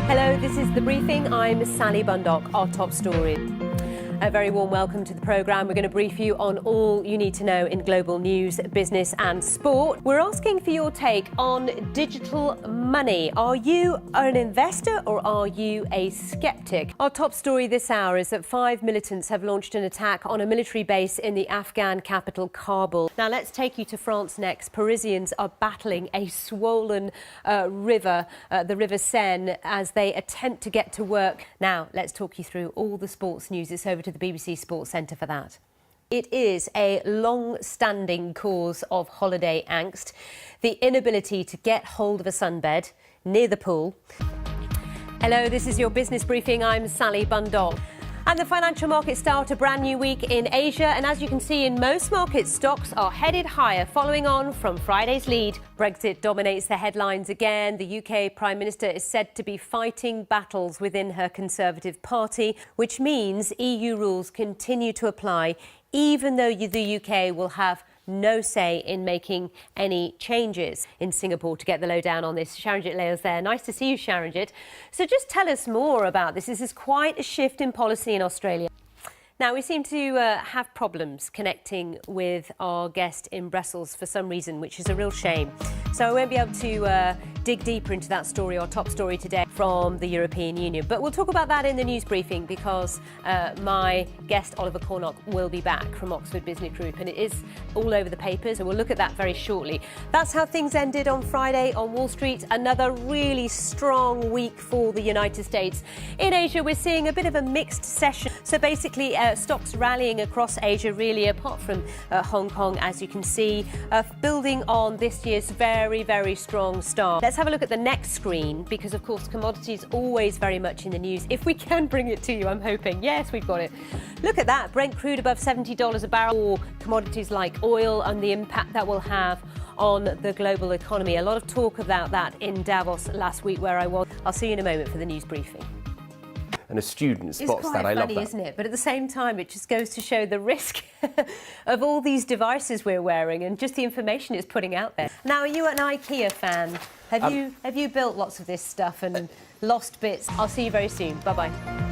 Hello, this is The Briefing. I'm Sally Bundock. Our top story. A very warm welcome to the programme. We're going to brief you on all you need to know in global news, business and sport. We're asking for your take on digital money. Are you an investor or are you a sceptic? Our top story this hour is that 5 militants have launched an attack on a military base in the Afghan capital, Kabul. Now let's take you to France next. Parisians are battling a swollen river, the River Seine, as they attempt to get to work. Now let's talk you through all the sports news. It's over to the BBC Sports Centre for that. It is a long-standing cause of holiday angst, the inability to get hold of a sunbed near the pool. Hello, this is your business briefing. I'm Sally Bundock. And the financial markets start a brand new week in Asia. And as you can see, in most markets, stocks are headed higher, following on from Friday's lead. Brexit dominates the headlines again. The UK Prime Minister is said to be fighting battles within her Conservative Party, which means EU rules continue to apply, even though the UK will have no say in making any changes. In Singapore, to get the lowdown on this, Sharanjit Lail's there. Nice to see you, Sharanjit. So just tell us more about this. This is quite a shift in policy in Australia. Now, we seem to have problems connecting with our guest in Brussels for some reason, which is a real shame. So I won't be able to dig deeper into that story, our top story today from the European Union. But we'll talk about that in the news briefing because my guest, Oliver Cornock, will be back from Oxford Business Group, and it is all over the papers, and we'll look at that very shortly. That's how things ended on Friday on Wall Street. Another really strong week for the United States. In Asia, we're seeing a bit of a mixed session. So basically, stocks rallying across Asia, really, apart from Hong Kong, as you can see, building on this year's very, very strong start. Let's have a look at the next screen, because, of course, commodities always very much in the news. If we can bring it to you, I'm hoping. Yes, we've got it. Look at that. Brent crude above $70 a barrel, or commodities like oil and the impact that will have on the global economy. A lot of talk about that in Davos last week, where I was. I'll see you in a moment for the news briefing. And a student spots that. I love that. It's quite funny, isn't it? But at the same time, it just goes to show the risk of all these devices we're wearing and just the information it's putting out there. Now, are you an IKEA fan? Have you built lots of this stuff and lost bits? I'll see you very soon. Bye-bye.